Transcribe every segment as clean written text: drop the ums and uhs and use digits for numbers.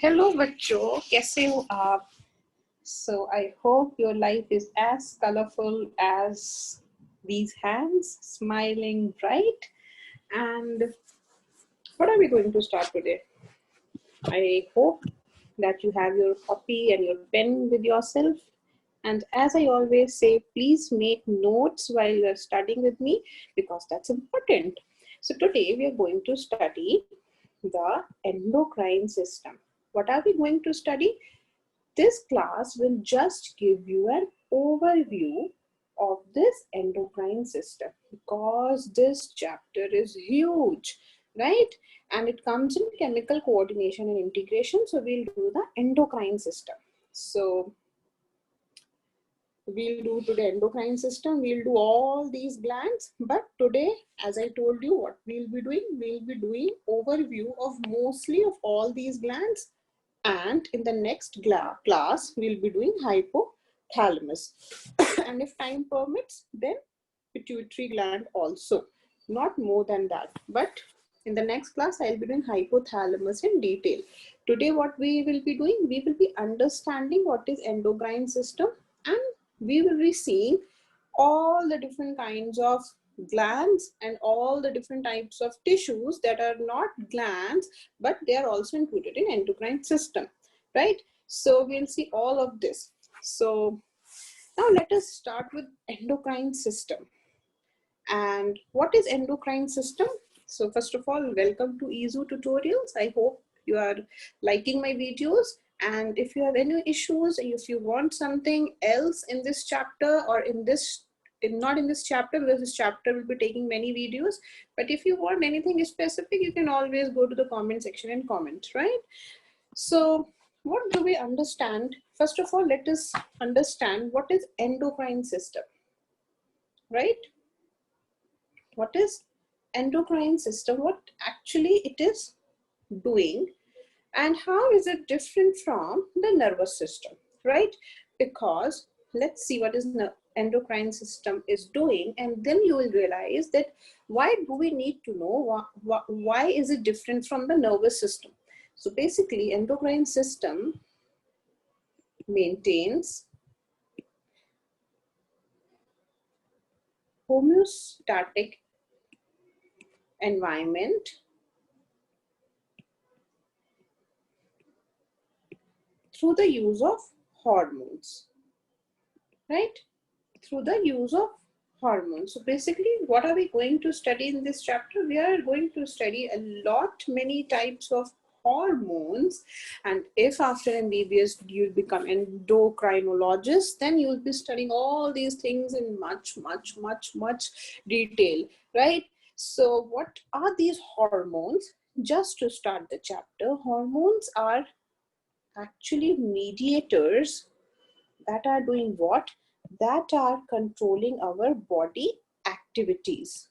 Hello बच्चों, कैसे हो आप? So I hope your life is as colorful as these hands, smiling bright. And what are we going to start today? I hope that you have your copy and your pen with yourself. And as I always say, please make notes while you are studying with me because that's important. So today we are going to study the endocrine system. What are we going to study? This class will just give you an overview of this endocrine system because this chapter is huge, right? And it comes in chemical coordination and integration. So we'll do the endocrine system. So we'll do to the endocrine system, we'll do all these glands, but today, as I told you, what we'll be doing overview of mostly of all these glands, and in the next class we'll be doing hypothalamus and if time permits then pituitary gland also, not more than that. But in the next class I'll be doing hypothalamus in detail. Today what we will be doing, we will be understanding what is endocrine system, and we will be seeing all the different kinds of glands and all the different types of tissues that are not glands but they are also included in endocrine system, right? So we'll see all of this. So now let us start with endocrine system. And what is endocrine system? So first of all, welcome to EZU tutorials. I hope you are liking my videos, and if you have any issues, if you want something else in this chapter or in this, not in this chapter because this chapter will be taking many videos, but if you want anything specific, you can always go to the comment section and comment, right? So what do we understand? First of all, let us understand what is endocrine system, right? What is endocrine system? What actually it is doing, and how is it different from the nervous system, right? Because let's see what is endocrine system is doing, and then you will realize that why do we need to know why is it different from the nervous system. So basically endocrine system maintains homeostatic environment through the use of hormones, right? Through the use of hormones. So basically, what are we going to study in this chapter? We are going to study many types of hormones. And if after MBBS you become endocrinologist, then you'll be studying all these things in much detail, right? So what are these hormones? Just to start the chapter, hormones are actually mediators that are doing what? That are controlling our body activities,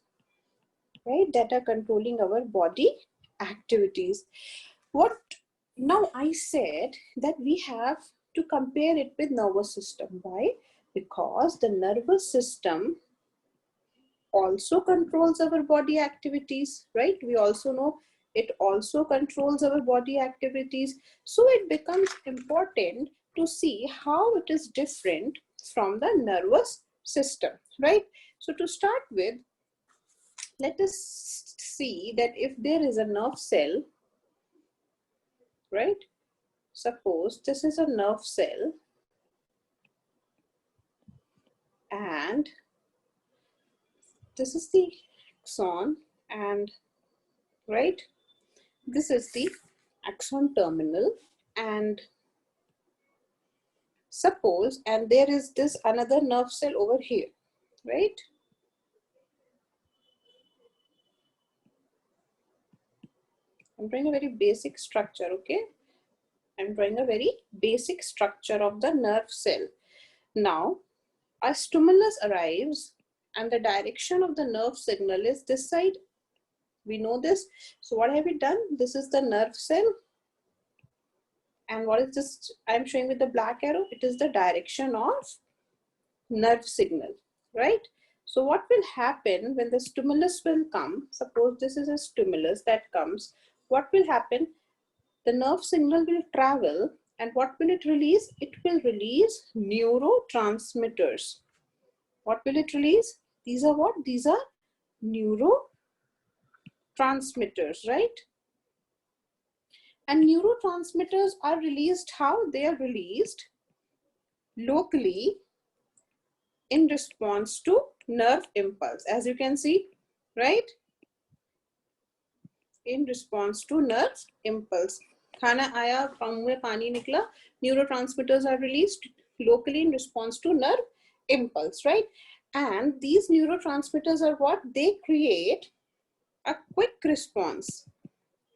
right? That are controlling our body activities. What now I said that we have to compare it with nervous system. Why? Because the nervous system also controls our body activities, right? We also know it also controls our body activities. So it becomes important to see how it is different from the nervous system, right? So to start with, let us see that if there is a nerve cell, right? Suppose this is a nerve cell and this is the axon, and right, this is the axon terminal, and suppose, and there is this another nerve cell over here, right? I'm drawing a very basic structure, okay? I'm drawing a very basic structure of the nerve cell. Now, a stimulus arrives and the direction of the nerve signal is this side. We know this. So what have we done? This is the nerve cell. And what is this? I'm showing with the black arrow. It is the direction of nerve signal, right? So what will happen when the stimulus will come? Suppose this is a stimulus that comes. What will happen? The nerve signal will travel, and what will it release? It will release neurotransmitters. What will it release? These are what? These are neurotransmitters, right? And neurotransmitters are released how? They are released locally in response to nerve impulse, as you can see, right? In response to nerve impulse. खाना आया, मुंह में पानी निकला, neurotransmitters are released locally in response to nerve impulse, right? And these neurotransmitters are what? They create a quick response,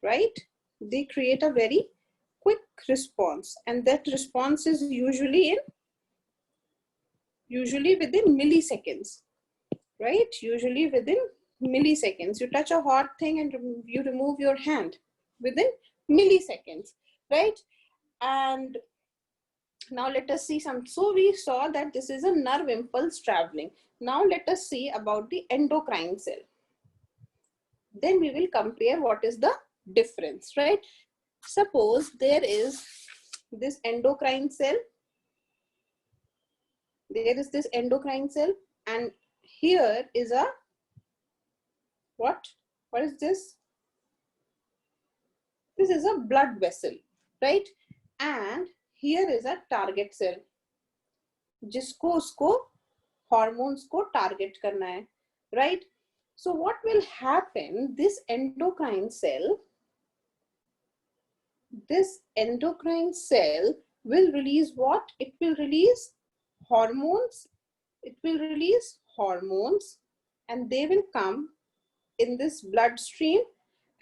right? They create a very quick response, and that response is usually within milliseconds, right? Usually within milliseconds. You touch a hot thing and you remove your hand within milliseconds, right? And now let us see some. So we saw that this is a nerve impulse traveling. Now let us see about the endocrine cell. Then we will compare what is the difference, right? Suppose there is this endocrine cell. There is this endocrine cell, and here is a what? What is this? This is a blood vessel, right? And here is a target cell, जिसको उसको hormones को target करना है, right? So what will happen? This endocrine cell will release what? It will release hormones. It will release hormones, and they will come in this bloodstream,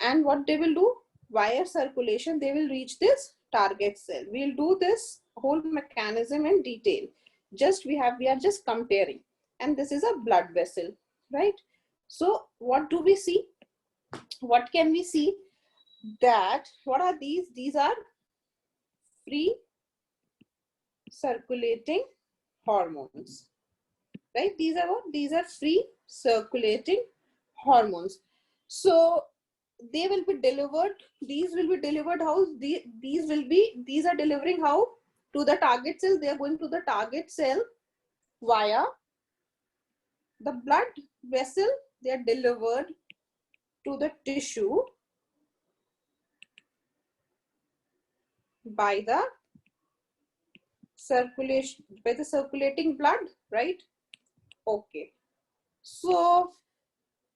and what they will do? Via circulation, they will reach this target cell. We'll do this whole mechanism in detail. We are just comparing, and this is a blood vessel, right? So what do we see? What can we see? That what are these? These are free circulating hormones, right? These are what? These are free circulating hormones. So they will be delivered. These will be delivered how? These are delivering how? To the target cell. They are going to the target cell via the blood vessel. They are delivered to the tissue by the circulation, by the circulating blood, right? Okay. So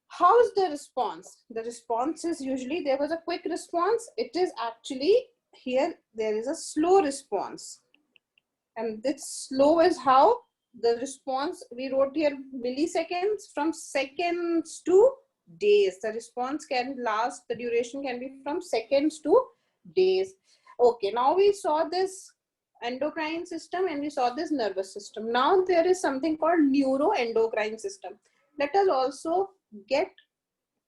how's the response? The response is usually, there was a quick response. It is actually, here there is a slow response. And this slow is how? The response, we wrote here milliseconds, from seconds to days. The response can last, the duration can be from seconds to days. Okay, now we saw this endocrine system and we saw this nervous system. Now there is something called neuroendocrine system. Let us also get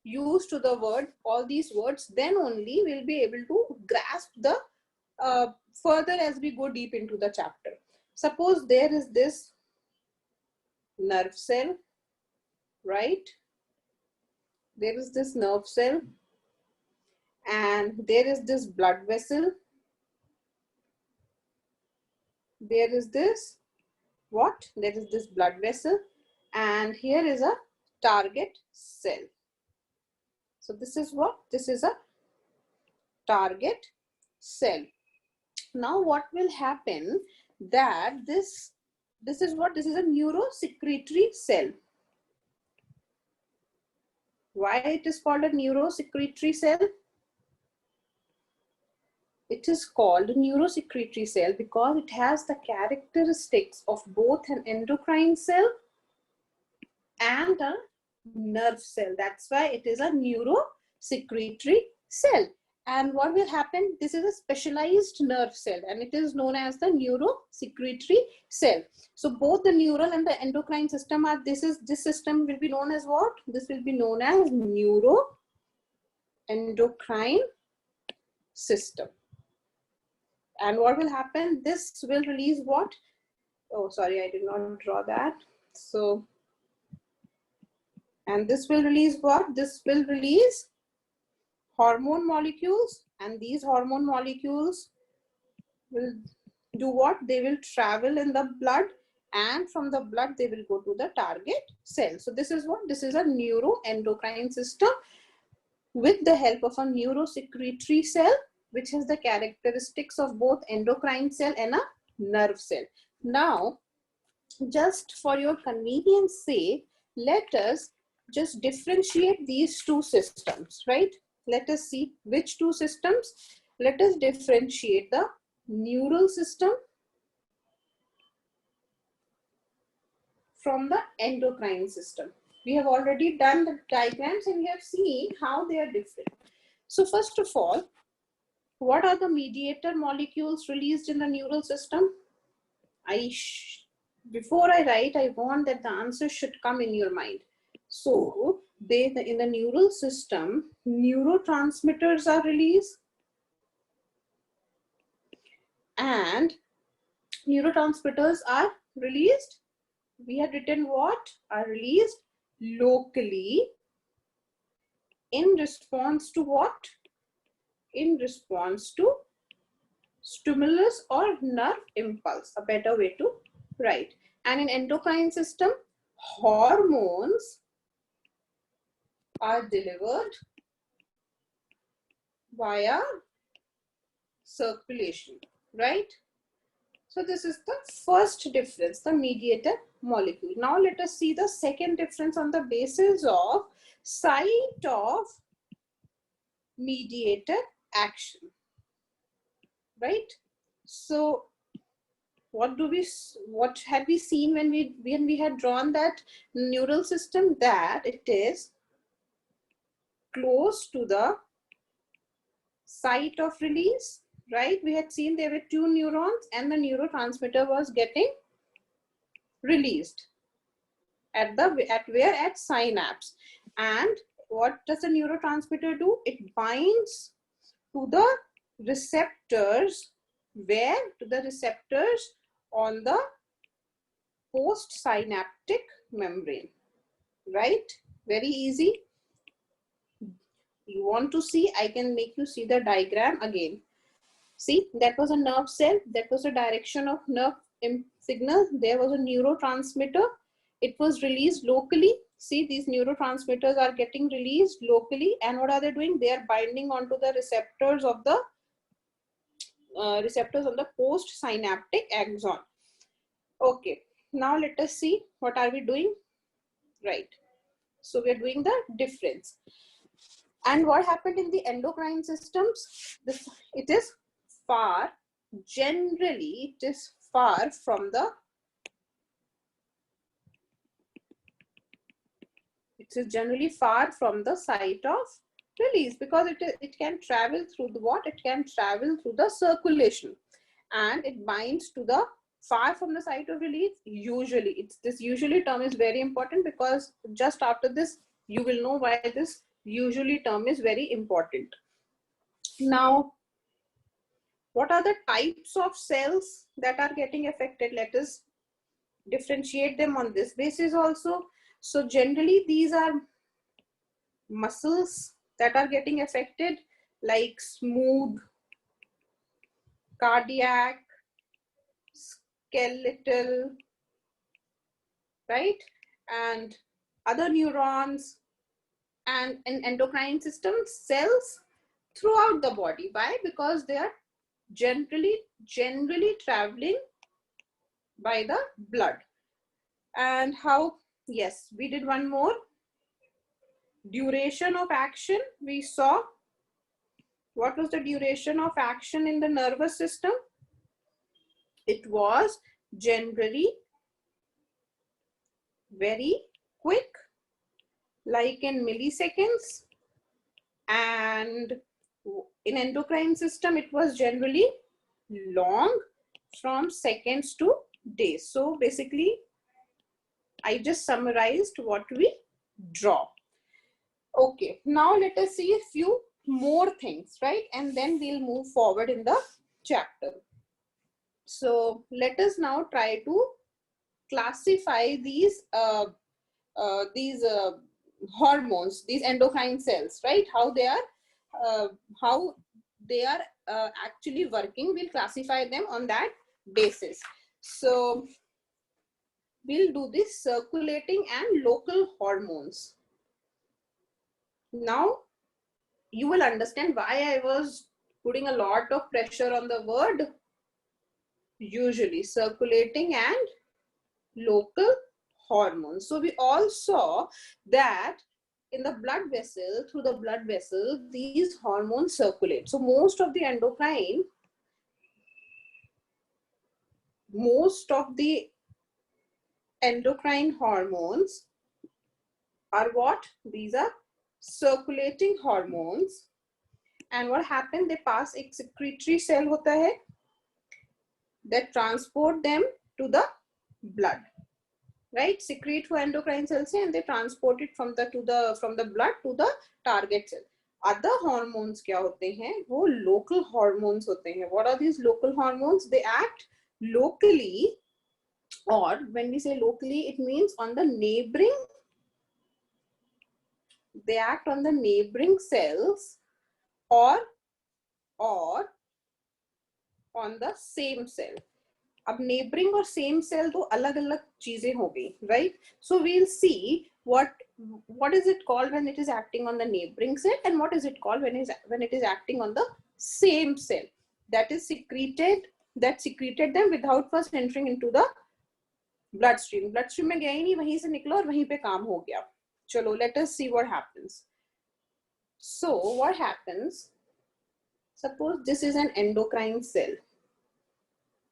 used to the word, all these words, then only we'll be able to grasp the further as we go deep into the chapter. Suppose there is this nerve cell, right? There is this nerve cell, and there is this blood vessel. There is this what? There is this blood vessel, and here is a target cell. So this is what? This is a target cell. Now what will happen? That this is what? This is a neurosecretory cell. Why it is called a neurosecretory cell? It is called a neurosecretory cell because it has the characteristics of both an endocrine cell and a nerve cell. That's why it is a neurosecretory cell. And what will happen? This is a specialized nerve cell, and it is known as the neurosecretory cell. So both the neural and the endocrine system are, this system will be known as what? This will be known as neuroendocrine system. And what will happen? This will release what? Oh, sorry, I did not draw that. So, and this will release what? This will release hormone molecules And these hormone molecules will do what? They will travel in the blood, and from the blood they will go to the target cell. So this is what? This is a neuroendocrine system with the help of a neurosecretory cell, which has the characteristics of both endocrine cell and a nerve cell. Now, just for your convenience sake, let us just differentiate these two systems, right? Let us see which two systems. Let us differentiate the neural system from the endocrine system. We have already done the diagrams and we have seen how they are different. So first of all, what are the mediator molecules released in the neural system? Before I write, I want that the answer should come in your mind. So in the neural system, neurotransmitters are released, and neurotransmitters are released. We had written what? Are released locally in response to what? In response to stimulus or nerve impulse, a better way to write. And in endocrine system, hormones are delivered via circulation, right? So this is the first difference, the mediator molecule. Now let us see the second difference on the basis of site of mediator action, right? So what had we seen when we had drawn that neural system? That it is close to the site of release, right? We had seen there were two neurons and the neurotransmitter was getting released at where? At synapse. And what does the neurotransmitter do? It binds to the receptors. Where? To the receptors on the postsynaptic membrane, right? Very easy. You want to see? I can make you see the diagram again. See, that was a nerve cell. That was the direction of nerve signal. There was a neurotransmitter. It was released locally. See, these neurotransmitters are getting released locally. And what are they doing? They are binding onto the receptors of the receptors on the postsynaptic axon. Okay, now let us see what are we doing, right? So we are doing the difference. And what happened in the endocrine systems? It is far, generally it is far from the, it is generally far from the site of release, because it can travel through the what? It can travel through the circulation, and it binds to the far from the site of release. Usually, this usually term is very important, because just after this you will know why this usually term is very important. Now, what are the types of cells that are getting affected? Let us differentiate them on this basis also. So generally these are muscles that are getting affected, like smooth, cardiac, skeletal, right? And other neurons, and in endocrine system, cells throughout the body. Why? Because they are generally traveling by the blood. And how? Yes, we did one more. Duration of action. We saw what was the duration of action in the nervous system. It was generally very quick, like in milliseconds, and in endocrine system it was generally long, from seconds to days. So basically I just summarized what we draw. Okay, now let us see a few more things, right? And then we'll move forward in the chapter. So let us now try to classify these hormones, these endocrine cells, right? How they are, how they are actually working. We'll classify them on that basis. So we'll do this circulating and local hormones. Now you will understand why I was putting a lot of pressure on the word usually, circulating and local hormones. So we all saw that in the blood vessel, through the blood vessel, these hormones circulate. So most of the endocrine hormones are what? These are circulating hormones. And what happens? They pass एक secretory cell होता है that transport them to the blood, right? Secrete हुआ endocrine cells and they transport it from the blood to the target cell. Other hormones क्या होते हैं? वो local hormones होते हैं. What are these local hormones? They act locally, or when we say locally, it means on the neighboring. They act on the neighboring cells or on the same cell. अब neighboring और same cell दो अलग अलग चीजें हो गई, right? So we'll see what is it called when it is acting on the neighboring cell, and what is it called when it is acting on the same cell that secreted them without first entering into the bloodstream. Bloodstream में गया ही नहीं, वहीं से निकला और वहीं पे काम हो गया. चलो, let us see what happens. So what happens? Suppose this is an endocrine cell.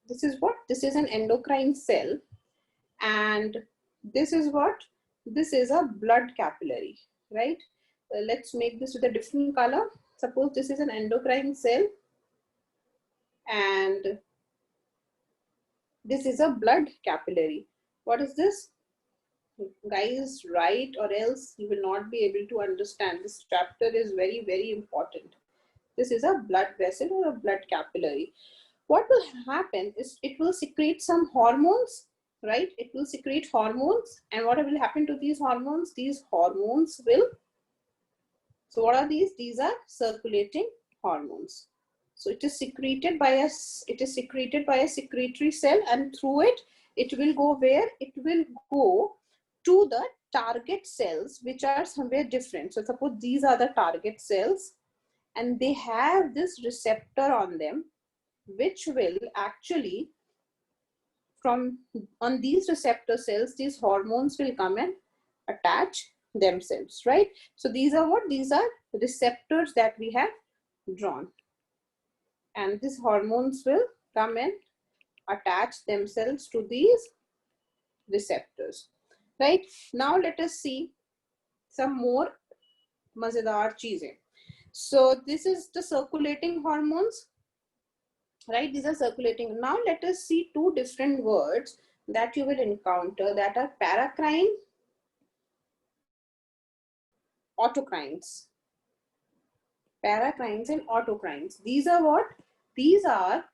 This is what? This is an endocrine cell, and this is what? This is a blood capillary, right? Let's make this with a different color. Suppose this is an endocrine cell and this is a blood capillary. What is this? Guys, write or else you will not be able to understand. This chapter is very, very important. This is a blood vessel or a blood capillary. What will happen is it will secrete some hormones, right? It will secrete hormones, and what will happen to these hormones? These hormones will, so what are these? These are circulating hormones. So it is secreted by a secretory cell, and through it will go where? It will go to the target cells, which are somewhere different. So suppose these are the target cells, and they have this receptor on them, which will actually, on these receptor cells, these hormones will come and attach themselves, right? So these are what? These are receptors that we have drawn, and these hormones will come and attach themselves to these receptors, right? Now let us see some more mazedar cheezein. So this is the circulating hormones, right? These are circulating. Now let us see two different words that you will encounter that are paracrine, autocrines. Paracrines and autocrines. These are what? These are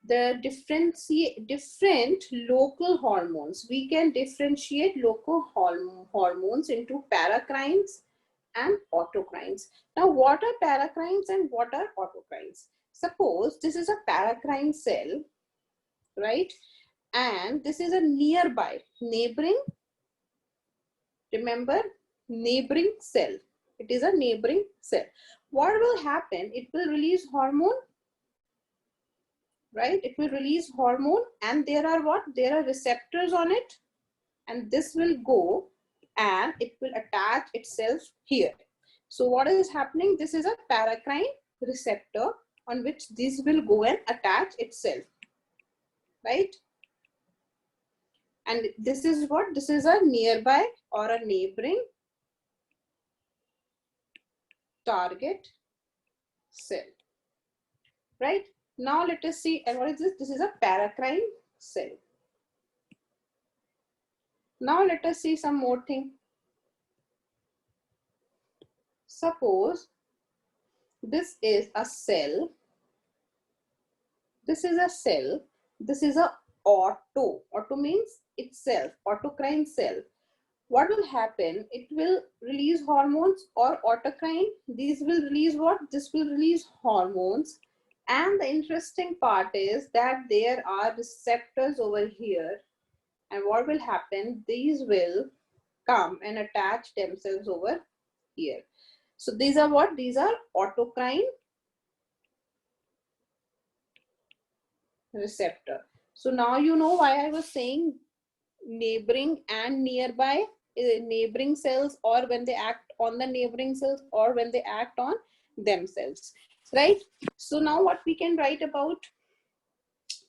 the different local hormones. We can differentiate local hormones into paracrines and autocrines. Now, what are paracrines and what are autocrines? Suppose this is a paracrine cell, right? And this is a neighboring, remember, neighboring cell. It is a neighboring cell. What will happen? It will release hormone, right? It will release hormone, and there are what? There are receptors on it, and this will go and it will attach itself here. So what is happening? This is a paracrine receptor on which this will go and attach itself, right? And this is what? This is a nearby or a neighboring target cell, right? Now let us see, and what is this? This is a paracrine cell. Now let us see some more thing. Suppose this is a cell. This is a cell. This is a auto. Auto means itself. Autocrine cell. What will happen? It will release hormones, or autocrine. These will release what? This will release hormones, And the interesting part is that there are receptors over here, and what will happen, these will come and attach themselves over here. So these are what? These are autocrine receptor. So now you know why I was saying neighboring and nearby, neighboring cells, or when they act on the neighboring cells, or when they act on themselves, right? So now what we can write about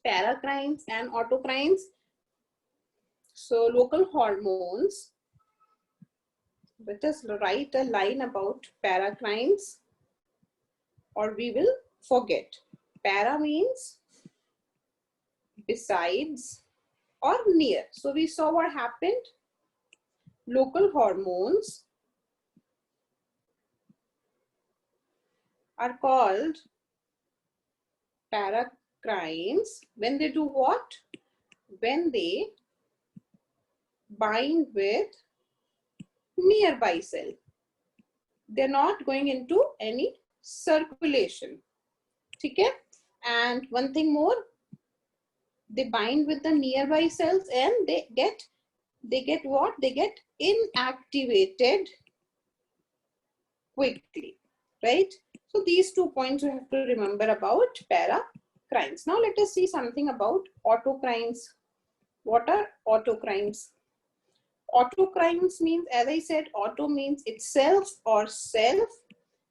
paracrines and autocrines. So local hormones, let us write a line about paracrines, or we will forget. Para means besides or near. So we saw what happened. Local hormones are called paracrines when they do what? When they bind with nearby cell. They're not going into any circulation. Okay? And one thing more, they bind with the nearby cells and they get what? They get inactivated quickly, right? So these 2 points you have to remember about paracrines. Now let us see something about autocrines. What are autocrines? Autocrines means, as I said, auto means itself or self.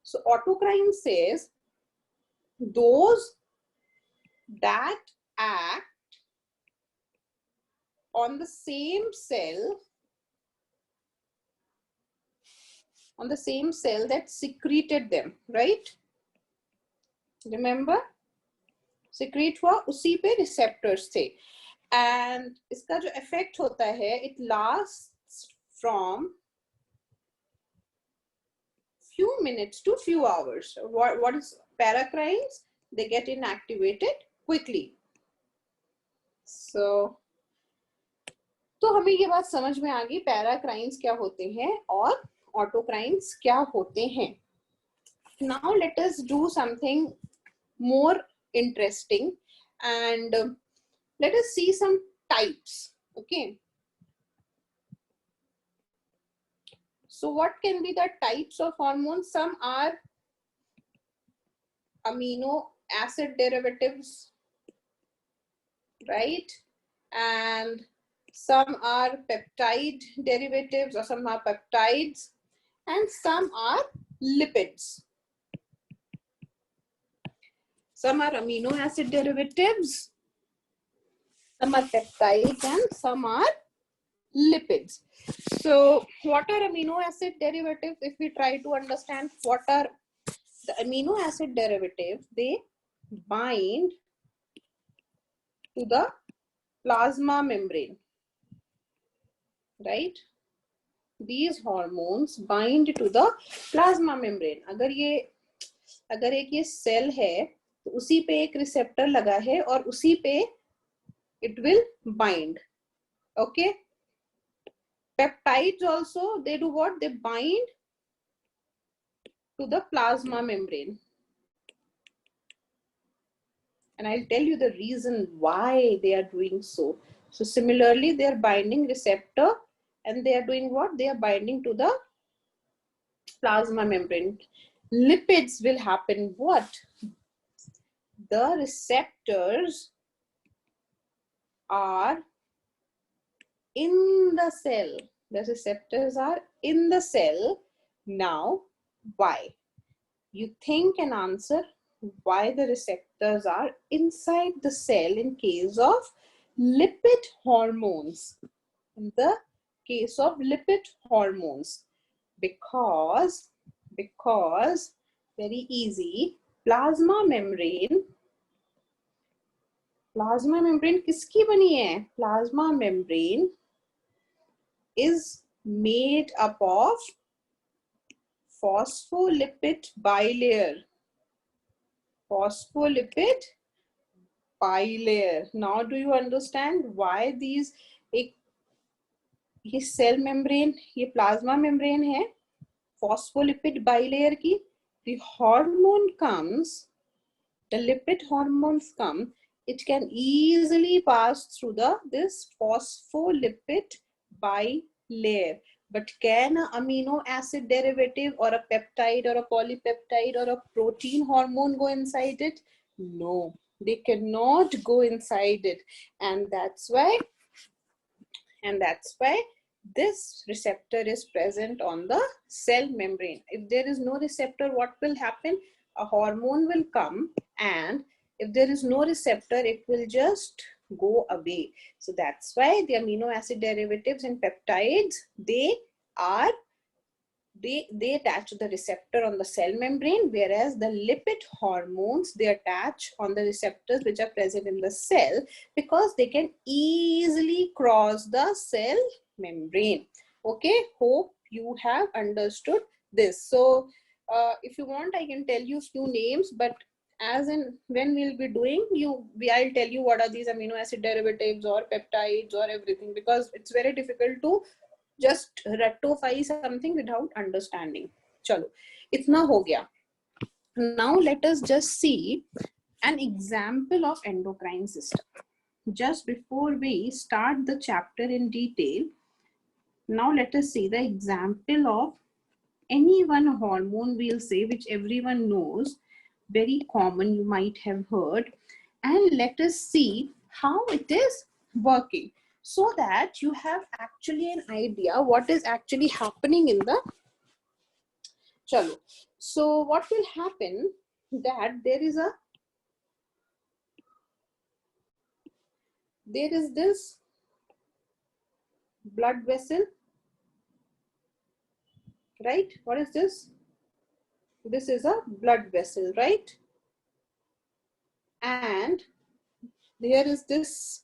So autocrine says those that act on the same cell, that secreted them, right? Remember, secrete हुआ, उसी पे receptors थे. And इसका जो effect होता है, it lasts from few minutes to few hours. What is paracrines? They get inactivated quickly. So तो हमें ये बात समझ में आ गई पैराक्राइंस क्या होते हैं और ऑटोक्राइंस क्या होते हैं. Now let us do something more interesting and let us see some types. Okay. So what can be the types of hormones? Some are amino acid derivatives, right? And some are peptide derivatives, or some are peptides, and some are lipids. Some are amino acid derivatives, some are peptides, and some are lipids. So what are amino acid derivatives? If we try to understand what are the amino acid derivatives, they bind to the plasma membrane, right? These hormones bind to the plasma membrane. अगर एक ये cell है तो उसी पे एक receptor लगा है और उसी पे it will bind. Okay. Peptides also, they do what? They bind to the plasma membrane. And I'll tell you the reason why they are doing so. So similarly, they are binding receptor and they are doing what? They are binding to the plasma membrane. Lipids will happen what? The receptors are in the cell. The receptors are in the cell. Now, why? You think and answer why the receptors are inside the cell in case of lipid hormones. In the case of lipid hormones, because very easy, plasma membrane किसकी बनी है? Plasma membrane is made up of phospholipid bilayer. Phospholipid bilayer. Now do you understand why these, ये cell membrane, ये plasma membrane है phospholipid bilayer की? The hormone comes the lipid hormones come, it can easily pass through this phospholipid bilayer. But can an amino acid derivative or a peptide or a polypeptide or a protein hormone go inside it? No, they cannot go inside it. And that's why this receptor is present on the cell membrane. If there is no receptor, what will happen? A hormone will come, and if there is no receptor, it will just go away. So that's why the amino acid derivatives and peptides, they attach to the receptor on the cell membrane, whereas the lipid hormones, they attach on the receptors which are present in the cell, because they can easily cross the cell membrane. Okay, hope you have understood this. So if you want, I can tell you few names, but as in when we'll be doing, I'll tell you what are these amino acid derivatives or peptides or everything, because it's very difficult to just rectify something without understanding. Chalo, itna ho gaya. Now let us just see an example of endocrine system. Just before we start the chapter in detail, now let us see the example of any one hormone, we'll say, which everyone knows, very common, you might have heard, and let us see how it is working, so that you have actually an idea what is actually happening in the chalo. So what will happen, that there is this blood vessel, right? What is this? This is a blood vessel, right? And there is this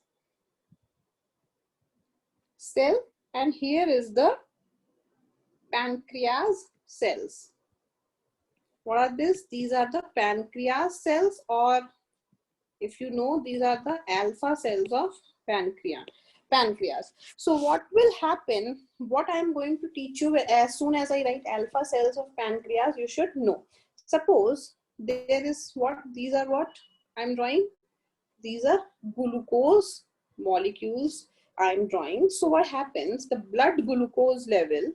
cell, and here is the pancreas cells. What are this? These are the pancreas cells, or if you know, these are the alpha cells of pancreas. So what will happen, what I am going to teach you, as soon as I write alpha cells of pancreas, you should know. Suppose there is what, these are what I'm drawing. These are glucose molecules I'm drawing. So what happens, the blood glucose level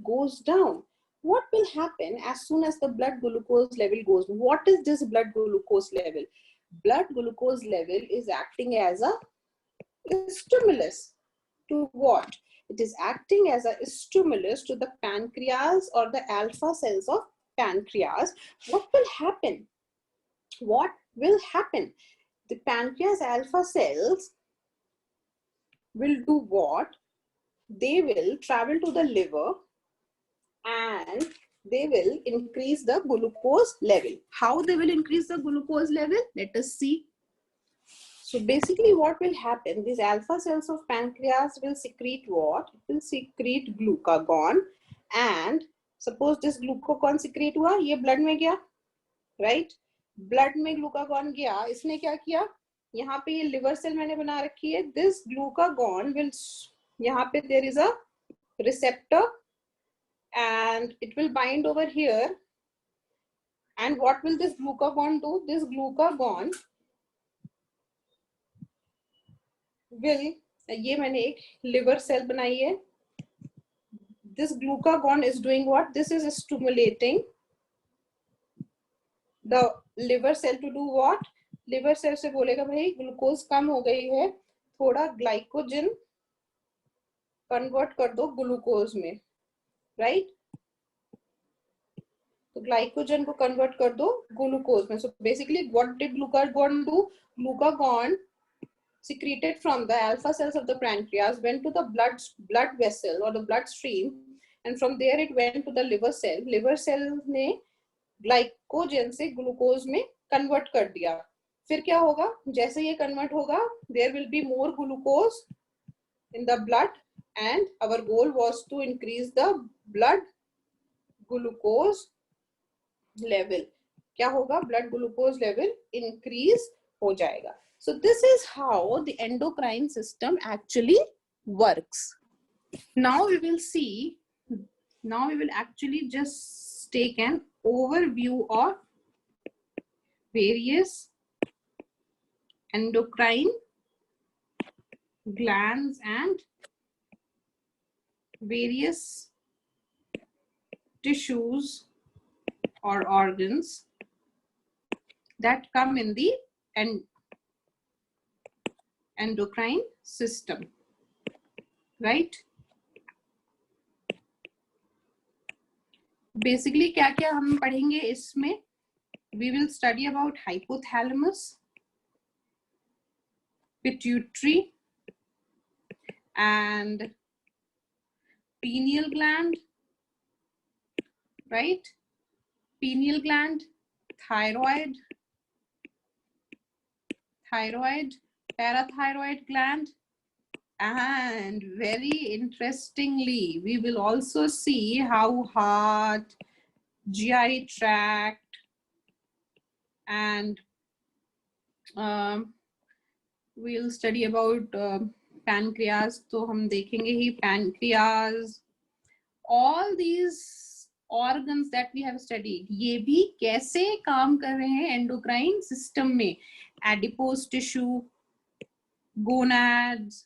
goes down. What will happen as soon as the blood glucose level goes down? What is this blood glucose level? Blood glucose level is acting as a stimulus to what? It is acting as a stimulus to the pancreas or the alpha cells of pancreas. What will happen? What will happen? The pancreas alpha cells will do what? They will travel to the liver and they will increase the glucose level. How they will increase the glucose level? Let us see. So basically what will happen, these alpha cells of pancreas will secrete what? It will secrete glucagon, and suppose this glucagon secrete hua, ye blood mein gaya, right? Blood में glucagon गया, इसने क्या किया? यहाँ पे ये liver cell मैंने बना रखी है. This glucagon will, यहाँ पे there is a receptor and it will bind over here. And what will this glucagon do? This glucagon will, ये मैंने एक liver cell बनाई है. This glucagon is doing what? This is stimulating the liver cell to do what? Liver cell से बोलेगा भाई glucose कम हो गई है, थोड़ा ग्लाइकोजन कन्वर्ट कर दो ग्लूकोज में, राइट? तो ग्लाइकोजन को कन्वर्ट कर दो ग्लूकोज में. So basically what did glucagon do? Glucagon secreted from the alpha cells of the pancreas went to the blood vessel or the blood stream, and from there it went to the liver cell. Liver cell ने glycogen से glucose में convert कर दिया. फिर क्या होगा? जैसे ये कन्वर्ट होगा, there will be more glucose in the blood, and our goal was to increase the blood glucose level. क्या होगा? Blood glucose level increase हो जाएगा. So this is how the endocrine system actually works. Now we will see, now we will actually just take an overview of various endocrine glands and various tissues or organs that come in the endocrine system, right? Basically क्या क्या हम पढ़ेंगे इसमें? We will study about hypothalamus, pituitary and pineal gland, right? Pineal gland, thyroid, parathyroid gland, and very interestingly, we will also see how heart, GI tract, and we'll study about pancreas. तो हम देखेंगे ही pancreas, all these organs that we have studied, ये भी कैसे काम कर रहे हैं endocrine system में, adipose tissue, gonads,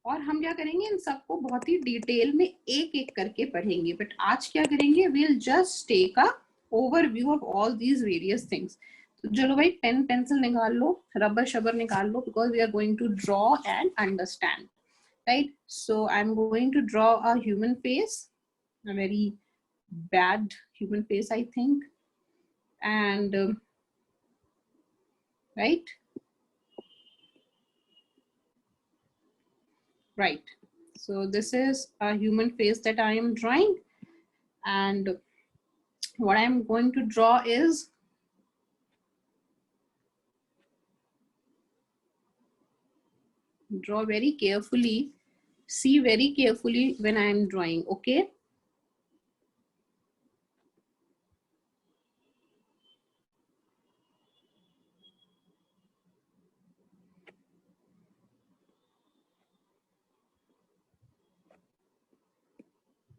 और हम क्या करेंगे इन सबको बहुत ही डिटेल में एक एक करके पढ़ेंगे. बट आज क्या करेंगे, we'll just take a overview of all these various things. तो चलो भाई पेन पेंसिल निकाल लो, रबर शबर निकाल लो, because we are going to draw and understand, right? So I'm going to draw a human face, a very bad human face, I think, and right, so this is a human face that I am drawing, and what I'm going to draw is draw very carefully, see very carefully when I am drawing, okay?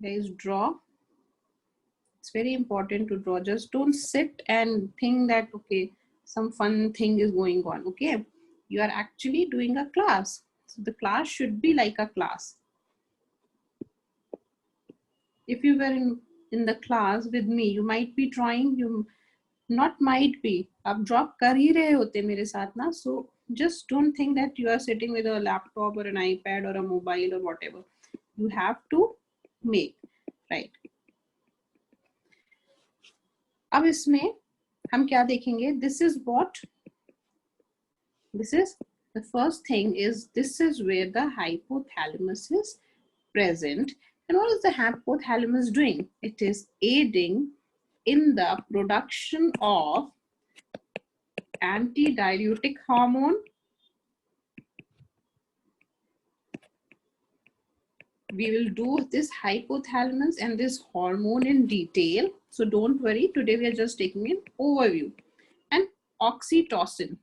Guys, draw. It's very important to draw. Just don't sit and think that, okay, some fun thing is going on, okay? You are actually doing a class. So the class should be like a class. If you were in the class with me, you might be drawing, you not might be, आप draw कर ही रहे होते मेरे साथ ना. So just don't think that you are sitting with a laptop or an iPad or a mobile or whatever. You have to make, right? अब इसमें हम क्या देखेंगे? This is what, this is the first thing is, this is where the hypothalamus is present. And what is the hypothalamus doing? It is aiding in the production of antidiuretic hormone, we will do this hypothalamus and this hormone in detail, so don't worry, today we are just taking an overview. And oxytocin,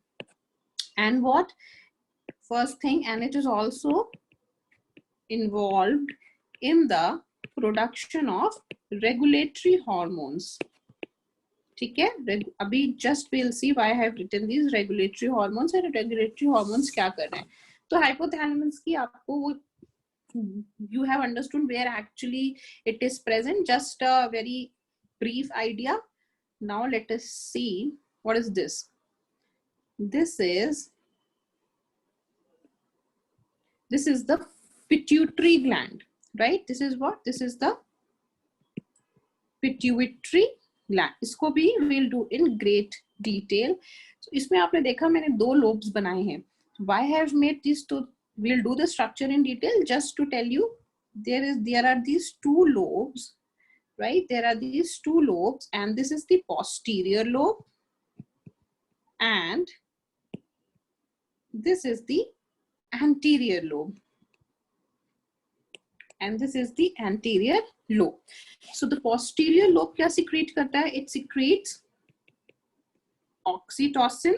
and what first thing, and it is also involved in the production of regulatory hormones. ठीक है, अभी just we'll see why I have written these regulatory hormones, and regulatory hormones क्या कर रहे हैं. तो hypothalamus की आपको वो, you have understood where actually it is present, just a very brief idea. Now let us see what is this. This is the pituitary gland, right? This is what? This is the pituitary gland. इसको भी we'll do in great detail. So इसमें आपने देखा मैंने दो lobes बनाए हैं. Why I have made these two? We'll do the structure in detail. Just to tell you, there are these two lobes, right? There are these two lobes, and this is the posterior lobe, and this is the anterior lobe, and this is the anterior lobe. So the posterior lobe क्या secrete करता है? It secretes oxytocin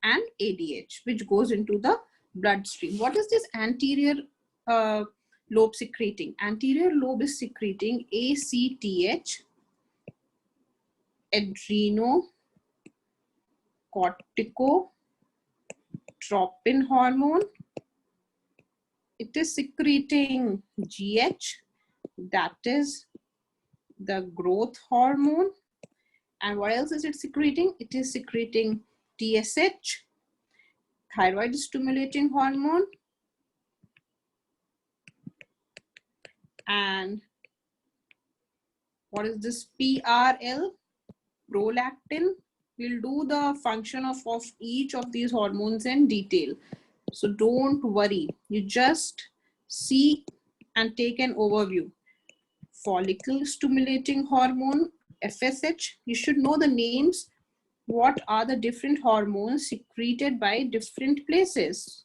and ADH, which goes into the bloodstream. What is this anterior lobe secreting? Anterior lobe is secreting ACTH, adrenoglands, corticotropin hormone. It is secreting GH, that is the growth hormone. And what else is it secreting? It is secreting TSH, thyroid stimulating hormone. And what is this PRL? Prolactin. We'll do the function of each of these hormones in detail. So don't worry. You just see and take an overview. Follicle stimulating hormone, FSH. You should know the names. What are the different hormones secreted by different places?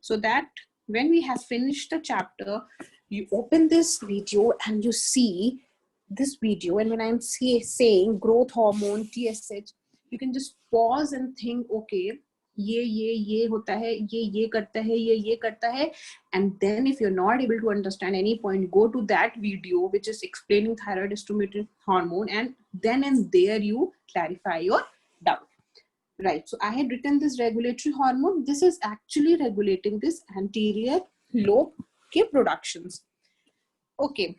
So that when we have finished the chapter, you open this video and you see this video, and when I'm saying growth hormone, TSH, you can just pause and think, okay, ये होता है, ये करता है, ये करता है. And then if you're not able to understand any point, go to that video which is explaining thyroid stimulating hormone, and then and there you clarify your doubt. Right, so I had written this regulatory hormone. This is actually regulating this anterior lobe productions. Okay,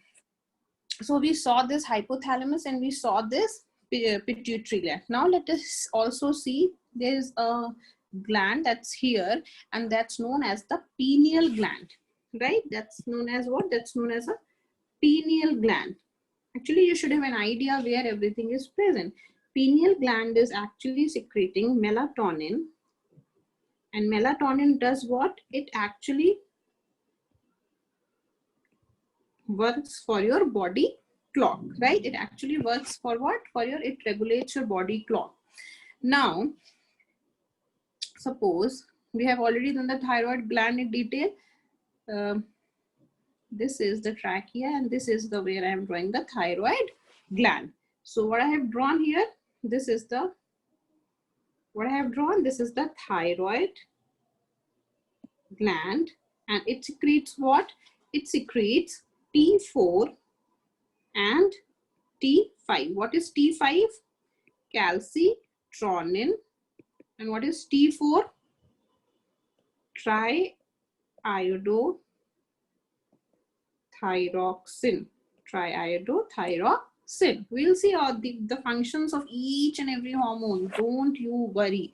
so we saw this hypothalamus and we saw this pituitary gland. Now let us also see there is a gland that's here, and that's known as the pineal gland, right? That's known as what? That's known as a pineal gland. Actually, you should have an idea where everything is present. Pineal gland is actually secreting melatonin, and melatonin does what? It actually works for your body clock, right? It actually works for what? It regulates your body clock. Now, suppose we have already done the thyroid gland in detail. This is the trachea, and this is the where I am drawing the thyroid gland. So what I have drawn here, this is the this is the thyroid gland, and it secretes what? It secretes T4 and T5. What is T5? Calcitronin. And what is T4? Triiodothyroxine. Triiodothyroxine. We'll see all the functions of each and every hormone. Don't you worry.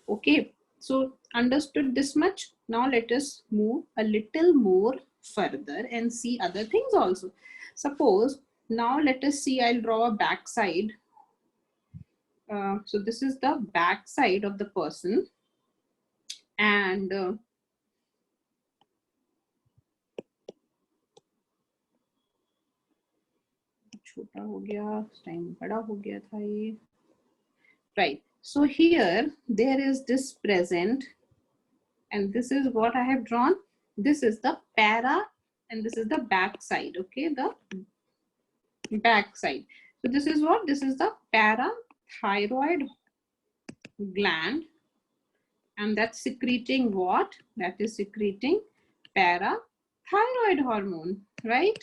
Okay, so understood this much. Now let us move a little more further and see other things also. Suppose now let us see, I'll draw a back side. So this is the back side of the person, and छोटा हो गया, time बड़ा हो गया था ये. Right, so here there is this present, and this is what I have drawn. This is the para and this is the back side. Okay, the back side. So this is what? This is the parathyroid gland, and that's secreting what? That is secreting parathyroid hormone, right?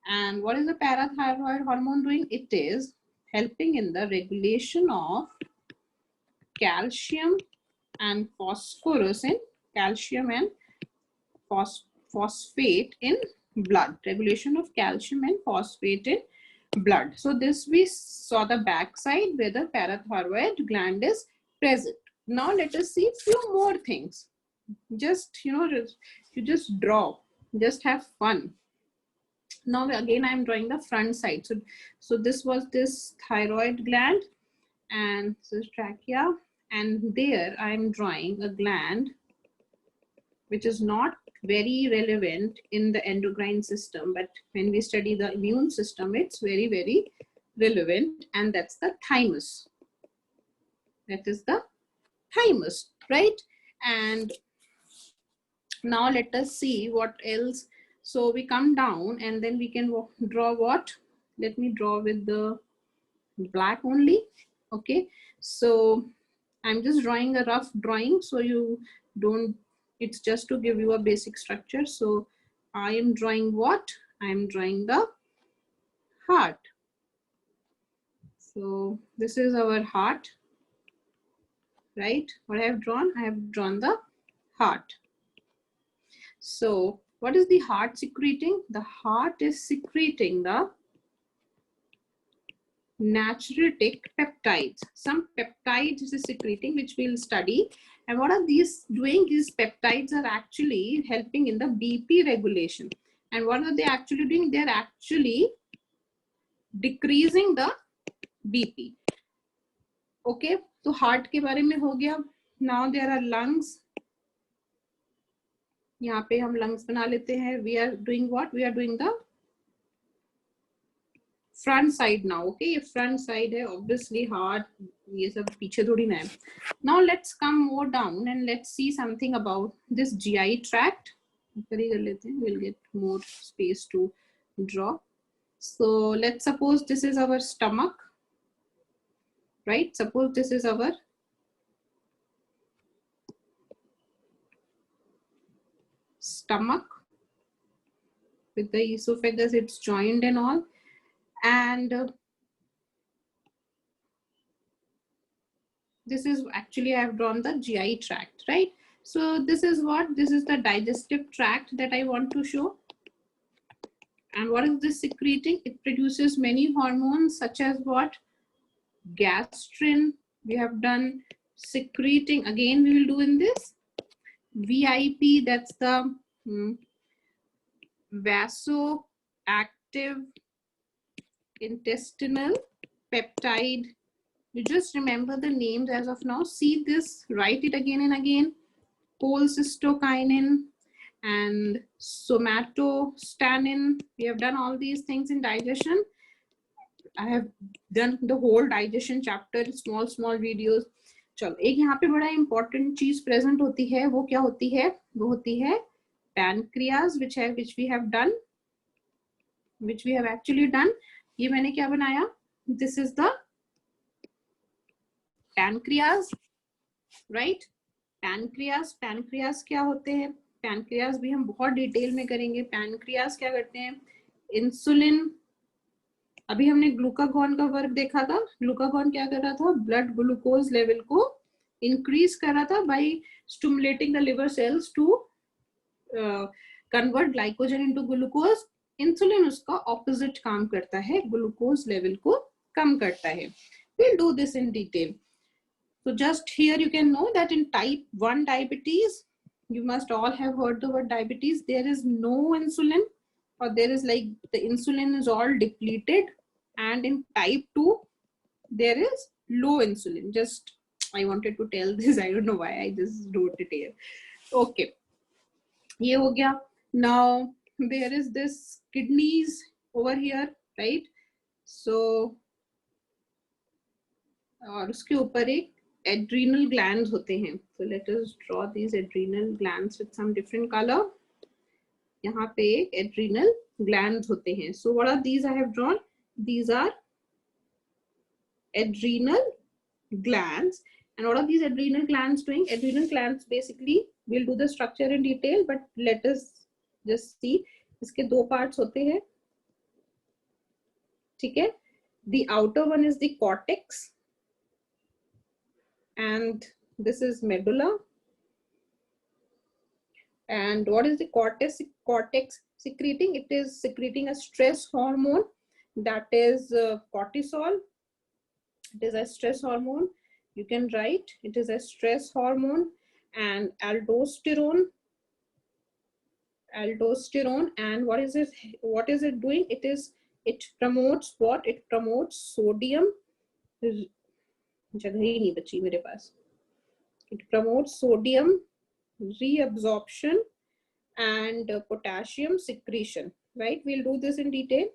And what is the parathyroid hormone doing? It is helping in the regulation of calcium and phosphorus in calcium and phosphate in blood, regulation of calcium and phosphate in blood. So this we saw the back side where the parathyroid gland is present. Now let us see few more things. Just, you just draw, just have fun. Now again, I'm drawing the front side. So this was this thyroid gland, and this is trachea, and there I'm drawing a gland which is not very relevant in the endocrine system, but when we study the immune system, it's very, very relevant, and that's the thymus. That is the thymus, right? And now let us see what else. So we come down and then we can draw what? Let me draw with the black only. Okay, so I'm just drawing a rough drawing, so you don't, it's just to give you a basic structure. So I am drawing what? I am drawing the heart. So this is our heart. right? What I have drawn? I have drawn the heart. So what is the heart secreting? The heart is secreting the natriuretic peptides. Some peptides is secreting, which we'll study. And what are these doing? These peptides are actually helping in the BP regulation. And what are they actually doing? They're actually decreasing the BP. Okay, तो heart के बारे में हो गया. Now there are lungs. यहाँ पे हम lungs बना लेते हैं. We are doing what? We are doing the front side now. Okay, ये front side है. Obviously heart, ये सब पीछे थोड़ी ना है. Now let's come more down and let's see something about this GI tract. ऊपर ही कर लेते हैं. We'll get more space to draw. So let's suppose this is our stomach. Right? Suppose this is our stomach with the esophagus, it's joined and all. And this is actually, I have drawn the GI tract, right? So this is what? This is the digestive tract that I want to show. And what is this secreting? It produces many hormones such as what? Gastrin, we have done. Secreting, again we will do in this. VIP, that's the vasoactive intestinal peptide. You just remember the names as of now. See this, write it again and again. Cholecystokinin and somatostatin. We have done all these things in digestion. I have done the whole digestion chapter, small videos. चलो, एक यहाँ पे बड़ा important चीज present होती है. वो क्या होती है? वो होती है pancreas, which we have done, which we have actually done. ये मैंने क्या बनाया? This is the pancreas, right? Pancreas क्या होते हैं? Pancreas भी हम बहुत डिटेल में करेंगे. Pancreas क्या करते हैं? इंसुलिन. अभी हमने ग्लूकागॉन का वर्क देखा था. ग्लूकागॉन क्या कर रहा था? ब्लड ग्लूकोज लेवल को इंक्रीज कर रहा था by stimulating the liver cells to convert glycogen into glucose. Insulin उसका ऑपोजिट काम करता है, ग्लूकोज लेवल को कम करता है. We'll do this in detail. So just here you can know that in type 1 diabetes, you must all have heard the word diabetes. There is no insulin, or there is like the insulin is all depleted. And in type 2, there is low insulin. Just, I wanted to tell this. I don't know why I just wrote it here. Okay. ये हो गया. Now there is this kidneys over here, right? So, और उसके ऊपर एक adrenal glands होते हैं. So let us draw these adrenal glands with some different color. यहाँ पे एक adrenal glands होते हैं. So what are these I have drawn? These are adrenal glands. And what are these adrenal glands doing? Adrenal glands basically, we'll do the structure in detail, but let us just see. इसके दो parts होते हैं. ठीक है? The outer one is the cortex. And this is medulla. And what is the cortex secreting? It is secreting a stress hormone, that is cortisol. It is a stress hormone. You can write it is a stress hormone. And aldosterone. And what is it doing? It promotes what? It promotes sodium. जगह ही नहीं बची मेरे पास. It promotes sodium reabsorption and potassium secretion, right? We'll do this in detail,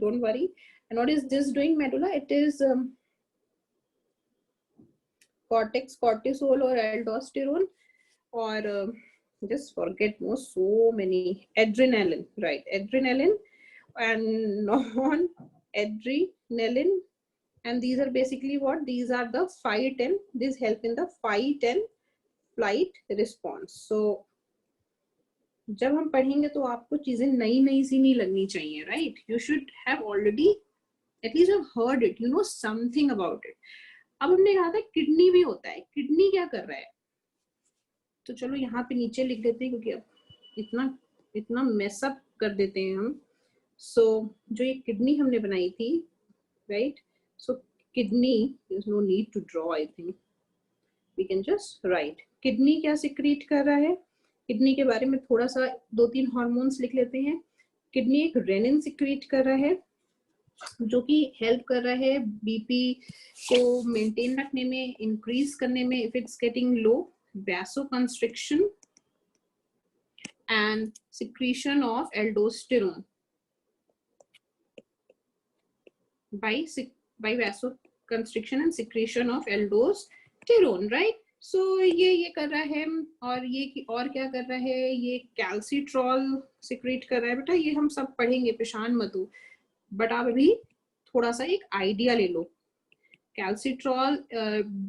don't worry. And what is this doing, medulla? It is cortex, cortisol or aldosterone, or just forget more, so many. Adrenaline, right? Adrenaline and non-adrenaline. And these are basically what? These are the fight and these help in the fight and flight response. So जब हम पढ़ेंगे तो आपको चीजें नई सी नहीं लगनी चाहिए, right? You should have already at least have heard it, you know something about it. अब हमने कहा था किडनी भी होता है. किडनी क्या कर रहा है? तो चलो यहाँ पे नीचे लिख देते हैं, क्योंकि अब इतना इतना मेसअप कर देते हैं हम। सो जो ये किडनी हमने बनाई थी, right, so kidney, there is no need to draw, I think we can just write. Kidney क्या सिक्रीट कर रहा है? किडनी के बारे में थोड़ा सा 2-3 हार्मोन्स लिख लेते हैं। किडनी एक रेनिन सिक्रीट कर रहा है, जो कि हेल्प कर रहा है बीपी को मेंटेन रखने में, इंक्रीज करने में if it's getting low, vasoconstriction and secretion of aldosterone by vasoconstriction and secretion of aldosterone, right? So ये कर रहा है, और ये और क्या कर रहा है? ये कैल्सिट्रॉल सिक्रीट कर रहा है। बेटा ये हम सब पढ़ेंगे, परेशान मत हो, बट आप अभी थोड़ा सा एक आइडिया ले लो। कैल्सिट्रॉल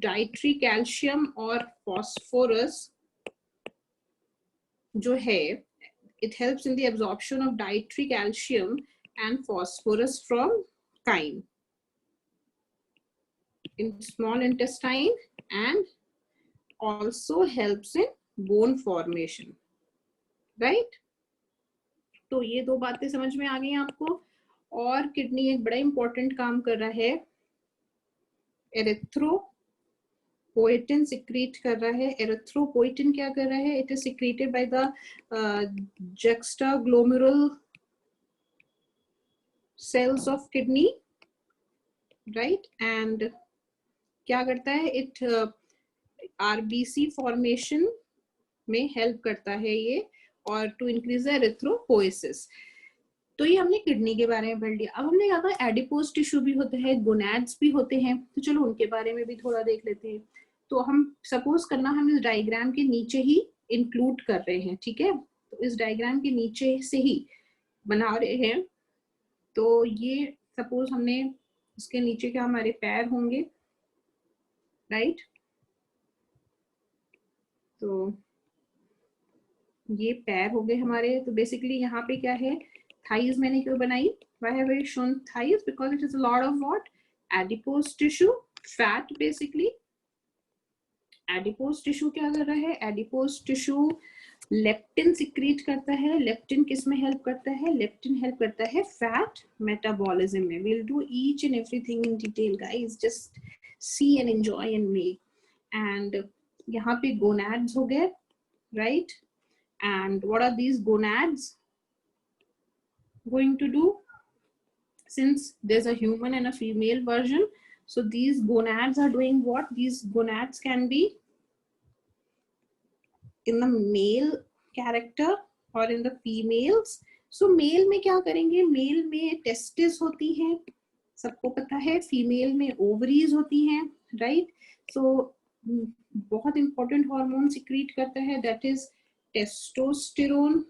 डाइट्री कैल्शियम और फॉस्फोरस जो है, it helps in the absorption of dietary calcium and phosphorus from chyme in small intestine and also helps in bone formation, right? तो ये दो बातें समझ में आ गई आपको। और किडनी एक बड़ा इंपॉर्टेंट काम कर रहा है, एरिथ्रोपोएटिन सिक्रीट कर रहा है। एरिथ्रोपोएटिन क्या कर रहा है? It is secreted by the juxtaglomerular cells of kidney, right? and क्या करता है? इट आरबीसी फॉर्मेशन में हेल्प करता है ये, और टू इंक्रीज एरिथ्रोपोएसिस। तो ये हमने किडनी के बारे में पढ़ लिया। अब हमने कहा था एडिपोज टिश्यू भी होते हैं, गोनैड्स भी होते हैं, तो चलो उनके बारे में भी थोड़ा देख लेते हैं। तो हम सपोज करना हम इस डायग्राम के नीचे ही इंक्लूड कर रहे हैं, ठीक है? तो इस डायग्राम के नीचे से ही बना रहे हैं। तो ये सपोज हमने इसके नीचे क्या हमारे पैर होंगे, राइट? तो ये पैर हो गए हमारे। तो बेसिकली यहाँ पे क्या है? थाइज मैंने क्यों बनाई? Why have I shown thighs? Because it is a lot of what? Adipose tissue, fat basically. Adipose tissue क्या कर रहा है? Adipose tissue लेप्टिन सिक्रीट करता है। लेप्टिन किस में हेल्प करता है? लेप्टिन हेल्प करता है फैट मेटाबॉलिज्म में। We'll do each and everything in detail, guys. Just see and enjoy and make. And यहाँ पे gonads हो गए, right? And what are these gonads going to do? Since there's a human and a female version, so these gonads are doing what? These gonads can be in the male character or in the females. So male में क्या करेंगे? Male में testes होती हैं, सबको पता है। Female में ovaries होती हैं, right? So बहुत important hormone secrete करता है, that is testosterone.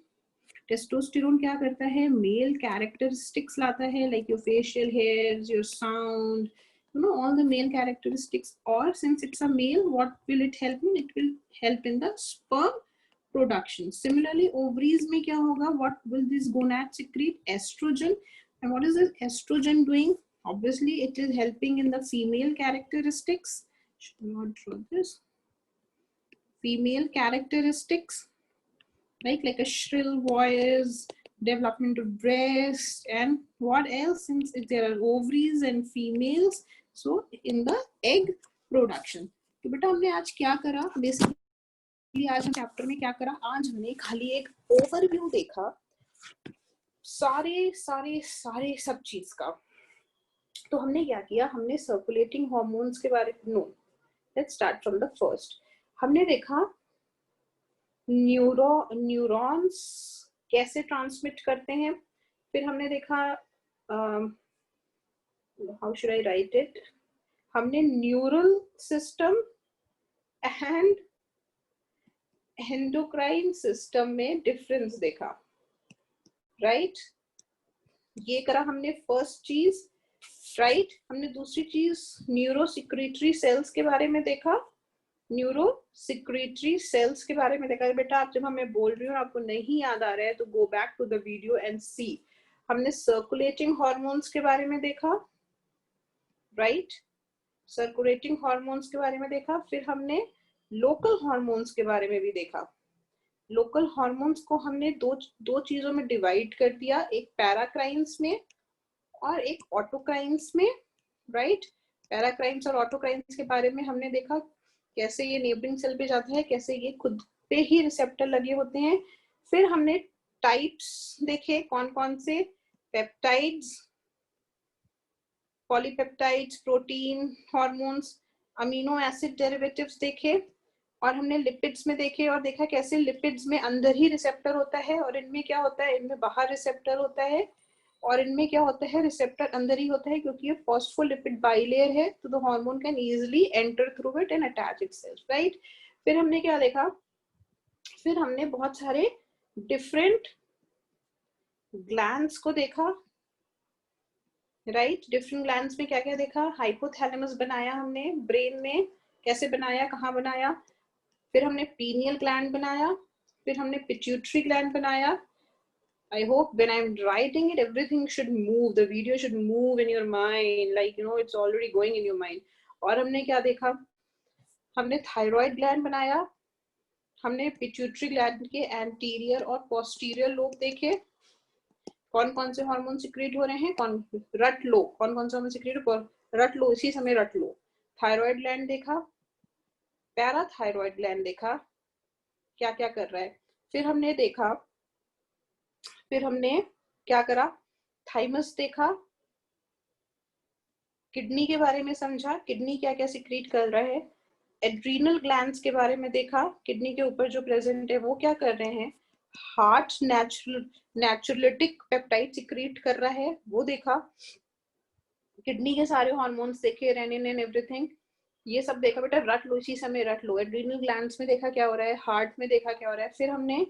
टेस्टोस्टेरोन क्या करता है? मेल कैरेक्टरिस्टिक्स लाता है, like your facial hairs, your sound, you know, all the male characteristics. Or since it's a male, what will it help in? It will help in the sperm production. Similarly, ovaries में क्या होगा? What will this gonad secrete? Estrogen. And what is this estrogen doing? Obviously, it is helping in the female characteristics. Should not draw this. Female characteristics, like a shrill voice, development of breast, and what else? Since there are ovaries and females, so in the egg production. तो बेटा हमने आज क्या करा? Basically आज हम chapter में क्या करा? आज हमने खाली एक ओवरव्यू देखा सारे सब चीज का। तो हमने क्या किया? हमने सर्कुलेटिंग हार्मोन्स के बारे में, no, let's start from the first. हमने देखा न्यूरॉन्स कैसे ट्रांसमिट करते हैं। फिर हमने देखा how should I write it, हमने neural system and endocrine system में डिफरेंस देखा, राइट? ये करा हमने फर्स्ट चीज, राइट? हमने दूसरी चीज न्यूरोसिक्रेटरी सेल्स के बारे में देखा, न्यूरोसिक्रेटरी सेल्स के बारे में देखा। बेटा आप जब हमें बोल रही हो आपको नहीं याद आ रहा है तो go back to the video and see. हमने सर्कुलेटिंग हार्मोन्स के बारे में देखा, राइट? सर्कुलेटिंग हार्मोन्स के बारे में देखा। फिर हमने लोकल हार्मोन्स के बारे में भी देखा। लोकल हार्मोन्स को हमने दो चीजों में डिवाइड कर दिया, एक पैराक्राइन्स में और एक ऑटोक्राइन्स में, राइट। पैराक्राइन्स और ऑटोक्राइन्स के बारे में हमने देखा कैसे ये नेबरिंग सेल पे जाता है, कैसे ये खुद पे ही रिसेप्टर लगे होते हैं। फिर हमने टाइप्स देखे, कौन कौन से, peptides, polypeptides, protein, hormones, amino acid derivatives देखे, और हमने लिपिड्स में देखे और देखा कैसे लिपिड्स में अंदर ही रिसेप्टर होता है और इनमें क्या होता है, इनमें बाहर रिसेप्टर होता है, और इनमें क्या होता है, रिसेप्टर अंदर ही होता है क्योंकि ये फॉस्फोलिपिड बाइलेयर है, तो the hormone can easily enter through it and attach itself, right. फिर हमने क्या देखा, फिर हमने बहुत सारे डिफरेंट ग्लैंड्स को देखा, राइट। डिफरेंट ग्लैंड्स में क्या क्या देखा, हाइपोथैलेमस बनाया हमने ब्रेन में, कैसे बनाया, कहाँ बनाया। फिर हमने पीनियल ग्लैंड बनाया, फिर हमने पिट्यूटरी ग्लैंड बनाया। I hope when I'm writing it, everything should move. The video should move in your mind, like you know, it's already going in your mind. और हमने क्या देखा, हमने थायराइड ग्लैंड बनाया, हमने पिट्यूटरी ग्लैंड के anterior और पोस्टीरियर लोब देखे, कौन कौन से हार्मोन सिक्रेट हो रहे हैं, कौन रट लो, कौन कौन से हार्मोन सिक्रेट हो, रट लो, इसी समय रट लो। थायराइड ग्लैंड देखा, पैराथायराइड ग्लैंड देखा, क्या क्या कर रहा है। फिर हमने देखा, फिर हमने क्या करा, थाइमस देखा, किडनी के बारे में समझा, किडनी क्या क्या सिक्रीट कर रहा है। एड्रीनल ग्लैंड्स के बारे में देखा, किडनी के ऊपर जो प्रेजेंट है वो क्या कर रहे हैं। हार्ट नेचुरलिटिक पेप्टाइड सिक्रीट कर रहा है, वो देखा। किडनी के सारे हार्मोन्स देखे, रेनिन एंड एवरीथिंग, ये सब देखा। बेटा रट लो, इसी समय रट लो। एड्रीनल ग्लैंड्स में देखा क्या हो रहा है, हार्ट में देखा क्या हो रहा है। फिर हमने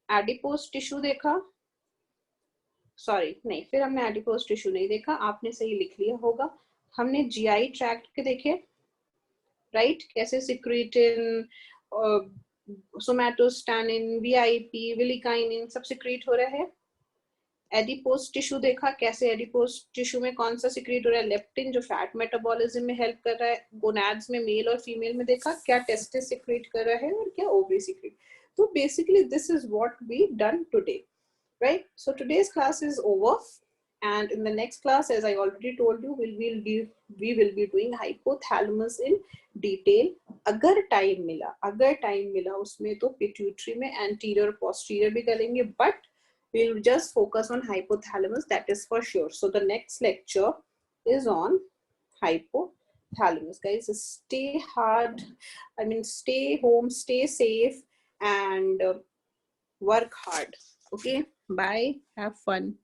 एडिपोज टिश्यू देखा, सॉरी नहीं, फिर हमने एडिपोज टिश्यू नहीं देखा, आपने सही लिख लिया होगा। हमने जीआई ट्रैक्ट के देखे, राइट, कैसे सिक्रीटिन, सोमैटोस्टैनिन, वीआईपी, विलिकाइनिन सब सिक्रीट हो रहा है। एडिपोज टिश्यू देखा, कैसे एडिपोज टिश्यू में कौन सा सिक्रीट हो रहा है, लेप्टिन जो फैट मेटाबॉलिज्म में हेल्प कर रहा है। गोनाड्स में मेल और फीमेल में देखा क्या टेस्टिस सिक्रीट कर रहा है और क्या ओवरी सिक्रीट। तो basically this is what we done today, right? So today's class is over, and in the next class, as I already told you, we will be doing hypothalamus in detail. अगर time मिला उसमें तो pituitary में anterior और posterior भी करेंगे, but we'll just focus on hypothalamus, that is for sure. So the next lecture is on hypothalamus. Guys, stay home, stay safe, and work hard. Okay, bye, have fun.